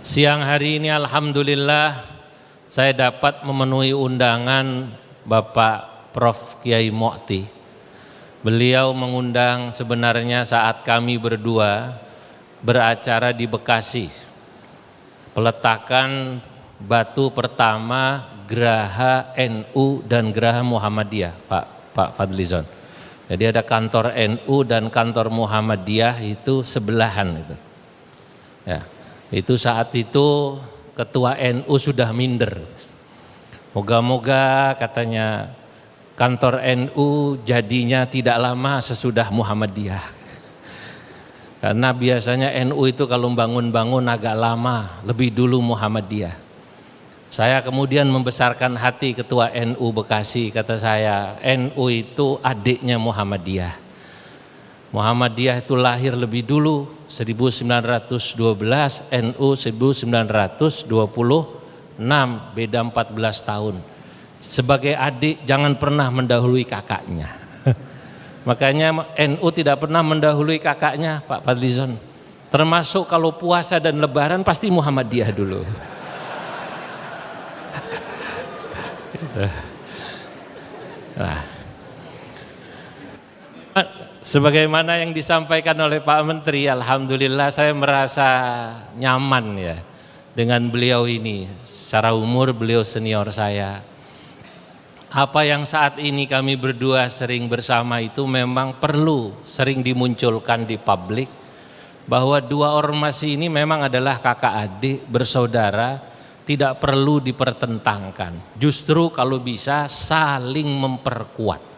Siang hari ini alhamdulillah saya dapat memenuhi undangan Bapak Prof. Kiai Mu'ti. Beliau mengundang sebenarnya saat kami berdua beracara di Bekasi. Peletakan batu pertama Geraha NU dan Geraha Muhammadiyah, Pak Fadlizon. Jadi ada kantor NU dan kantor Muhammadiyah itu sebelahan itu. Ya. Itu saat itu ketua NU sudah minder. Moga-moga katanya kantor NU jadinya tidak lama sesudah Muhammadiyah. Karena biasanya NU itu kalau bangun-bangun agak lama, lebih dulu Muhammadiyah. Saya kemudian membesarkan hati ketua NU Bekasi, kata saya, NU itu adiknya Muhammadiyah. Muhammadiyah itu lahir lebih dulu 1912, NU 1926, beda 14 tahun. Sebagai adik jangan pernah mendahului kakaknya. Makanya NU tidak pernah mendahului kakaknya, Pak Fadlizon. Termasuk kalau puasa dan lebaran pasti Muhammadiyah dulu. Nah, sebagaimana yang disampaikan oleh Pak Menteri, alhamdulillah saya merasa nyaman ya dengan beliau ini. Secara umur beliau senior saya. Apa yang saat ini kami berdua sering bersama itu memang perlu sering dimunculkan di publik, bahwa dua ormas ini memang adalah kakak adik bersaudara, tidak perlu dipertentangkan. Justru kalau bisa saling memperkuat.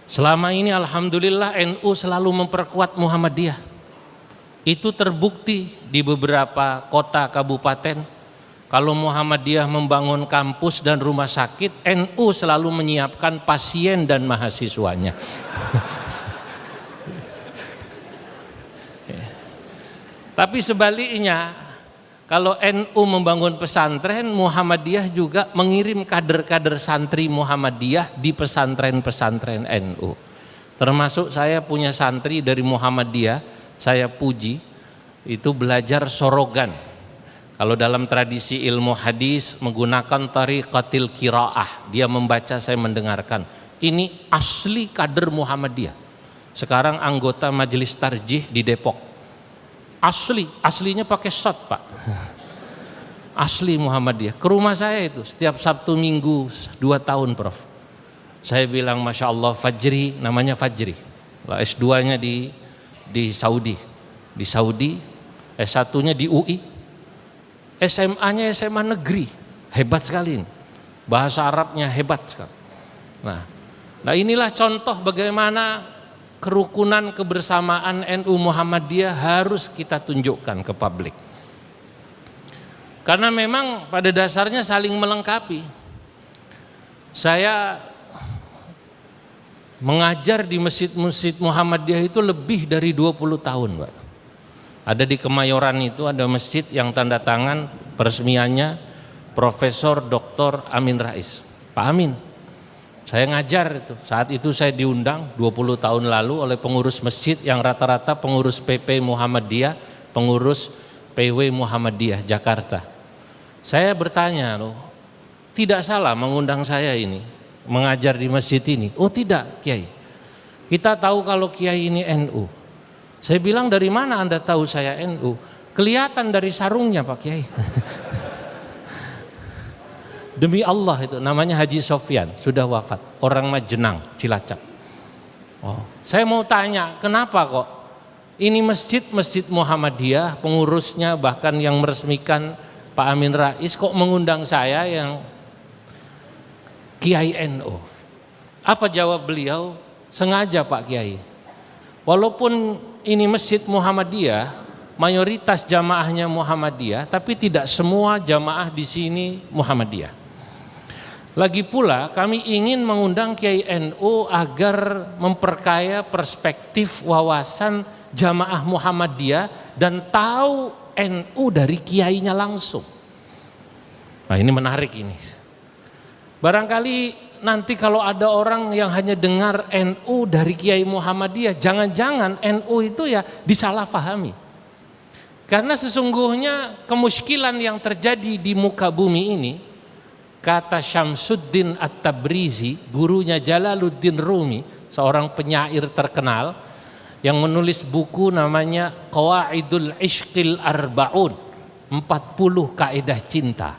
Selama ini alhamdulillah NU selalu memperkuat Muhammadiyah. Itu terbukti di beberapa kota kabupaten. Kalau Muhammadiyah membangun kampus dan rumah sakit, NU selalu menyiapkan pasien dan mahasiswanya. Tapi sebaliknya, kalau NU membangun pesantren, Muhammadiyah juga mengirim kader-kader santri Muhammadiyah di pesantren-pesantren NU. Termasuk saya punya santri dari Muhammadiyah, saya puji, itu belajar sorogan. Kalau dalam tradisi ilmu hadis menggunakan tariqatil qiraah, dia membaca, saya mendengarkan. Ini asli kader Muhammadiyah. Sekarang anggota majelis tarjih di Depok. Aslinya pakai shot, Pak. Asli Muhammadiyah. Ke rumah saya itu setiap Sabtu Minggu 2 tahun, Prof. Saya bilang Masya Allah, Fajri, namanya Fajri. S2-nya di Saudi. Di Saudi, S1-nya di UI. SMA-nya SMA negeri. Hebat sekali ini. Bahasa Arabnya hebat sekali. Nah inilah contoh bagaimana kerukunan kebersamaan NU Muhammadiyah harus kita tunjukkan ke publik. Karena memang pada dasarnya saling melengkapi. Saya mengajar di masjid-masjid Muhammadiyah itu lebih dari 20 tahun, Pak. Ada di Kemayoran itu ada masjid yang tanda tangan peresmiannya Profesor Dr. Amin Rais. Pak Amin. Saya ngajar itu. Saat itu saya diundang 20 tahun lalu oleh pengurus masjid yang rata-rata pengurus PP Muhammadiyah, pengurus PW Muhammadiyah Jakarta. Saya bertanya, loh, tidak salah mengundang saya ini, mengajar di masjid ini? Oh tidak, Kiai. Kita tahu kalau Kiai ini NU. Saya bilang, dari mana Anda tahu saya NU? Kelihatan dari sarungnya, Pak Kiai. Demi Allah itu, namanya Haji Sofyan, sudah wafat, orang Majenang, Cilacap. Oh, saya mau tanya, kenapa kok ini masjid Muhammadiyah, pengurusnya bahkan yang meresmikan Pak Amin Rais kok mengundang saya yang Kiai NU? Apa jawab beliau? Sengaja, Pak Kiai. Walaupun ini masjid Muhammadiyah, mayoritas jamaahnya Muhammadiyah, tapi tidak semua jamaah di sini Muhammadiyah. Lagi pula kami ingin mengundang Kiai NU agar memperkaya perspektif wawasan jamaah Muhammadiyah dan tahu NU dari kiainya langsung. Nah ini menarik ini. Barangkali nanti kalau ada orang yang hanya dengar NU dari Kiai Muhammadiyah, jangan-jangan NU itu ya disalahpahami. Karena sesungguhnya kemuskilan yang terjadi di muka bumi ini, kata Syamsuddin At-Tabrizi, gurunya Jalaluddin Rumi, seorang penyair terkenal yang menulis buku namanya Qawaidul Ishqil Arba'un, 40 kaidah cinta.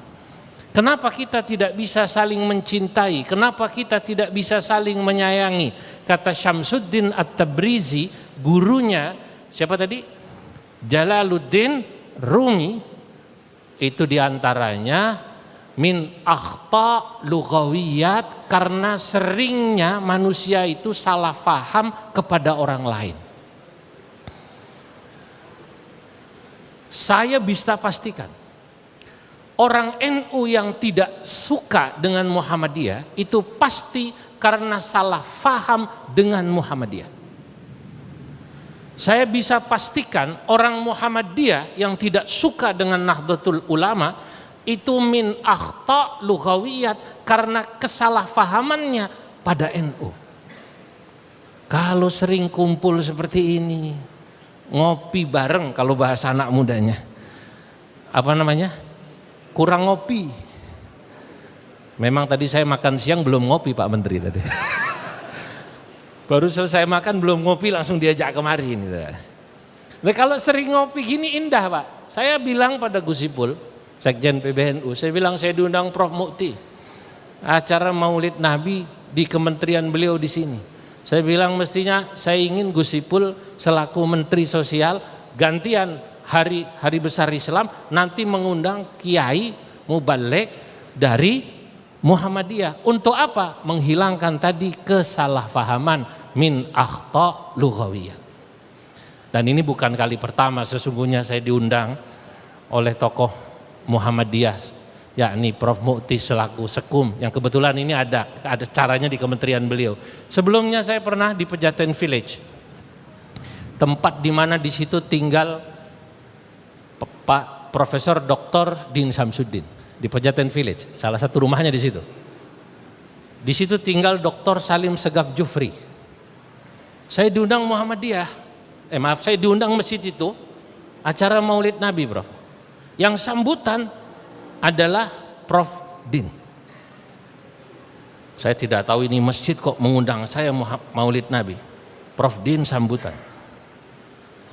Kenapa kita tidak bisa saling mencintai? Kenapa kita tidak bisa saling menyayangi? Kata Syamsuddin At-Tabrizi, gurunya siapa tadi? Jalaluddin Rumi, itu diantaranya min akhta lughawiyat, karena seringnya manusia itu salah faham kepada orang lain. Saya bisa pastikan orang NU yang tidak suka dengan Muhammadiyah itu pasti karena salah faham dengan Muhammadiyah. Saya bisa pastikan orang Muhammadiyah yang tidak suka dengan Nahdlatul Ulama itu min akhta lughawiyat, karena kesalahfahamannya pada NU. Kalau sering kumpul seperti ini, ngopi bareng, kalau bahasa anak mudanya, apa namanya? Kurang ngopi. Memang tadi saya makan siang belum ngopi Pak Menteri tadi. Baru selesai makan belum ngopi langsung diajak kemari. Nah, kalau sering ngopi gini indah Pak. Saya bilang pada Gus Ipul, Sekjen PBNU, saya bilang saya diundang Prof Mukti, acara Maulid Nabi di kementerian beliau di sini. Saya bilang mestinya saya ingin Gus Ipul selaku Menteri Sosial gantian hari besar Islam nanti mengundang kiai mubaligh dari Muhammadiyah. Untuk apa? Menghilangkan tadi kesalahpahaman min akhta lughawiyah. Dan ini bukan kali pertama sesungguhnya saya diundang oleh tokoh Muhammadiyah, yakni Prof Mukti selaku Sekum, yang kebetulan ini ada caranya di kementerian beliau. Sebelumnya saya pernah di Pejaten Village, tempat di mana di situ tinggal Pak Profesor Dr. Din Samsudin. Di Pejaten Village, salah satu rumahnya di situ. Di situ tinggal Dr. Salim Segaf Jufri. Saya diundang Muhammadiyah, saya diundang masjid itu, acara Maulid Nabi bro. Yang sambutan adalah Prof Din. Saya tidak tahu ini masjid kok mengundang saya Maulid Nabi. Prof Din sambutan.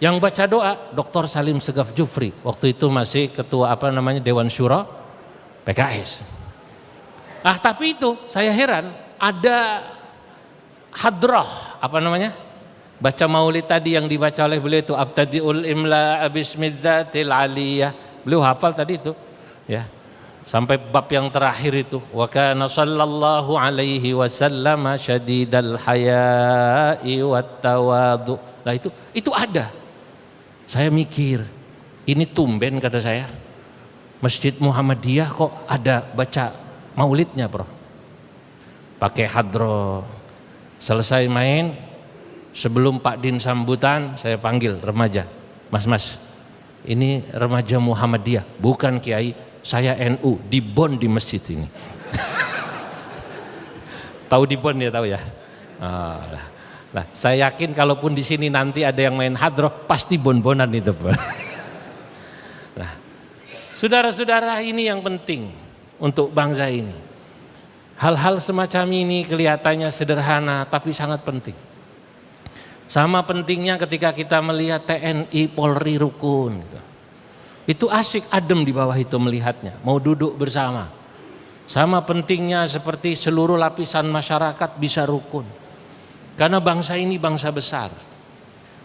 Yang baca doa Dr. Salim Segaf Jufri, waktu itu masih ketua Dewan Syura PKS. Tapi itu saya heran, ada hadrah baca maulid tadi yang dibaca oleh beliau itu abtadiul imla bismidzatil aliyah. Beliau hafal tadi itu ya. Sampai bab yang terakhir itu wa kana sallallahu alaihi wasallam syadidal haya'i wat tawadu. Nah itu ada. Saya mikir, ini tumben kata saya. Masjid Muhammadiyah kok ada baca maulidnya bro, pakai hadroh. Selesai main, sebelum Pak Din sambutan saya panggil remaja, mas ini remaja Muhammadiyah bukan kiai, saya NU di Bon di masjid ini. Tahu di Bon ya, tahu ya. Nah, saya yakin kalaupun di sini nanti ada yang main hadroh pasti bon-bonan itu bro. Nah, saudara-saudara, ini yang penting untuk bangsa ini. Hal-hal semacam ini kelihatannya sederhana tapi sangat penting. Sama pentingnya ketika kita melihat TNI Polri rukun. Itu asik adem di bawah itu melihatnya, mau duduk bersama. Sama pentingnya seperti seluruh lapisan masyarakat bisa rukun. Karena bangsa ini bangsa besar.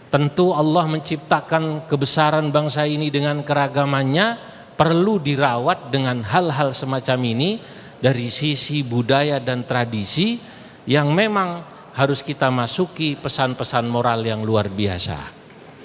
Tentu Allah menciptakan kebesaran bangsa ini dengan keragamannya, perlu dirawat dengan hal-hal semacam ini dari sisi budaya dan tradisi yang memang harus kita masuki pesan-pesan moral yang luar biasa.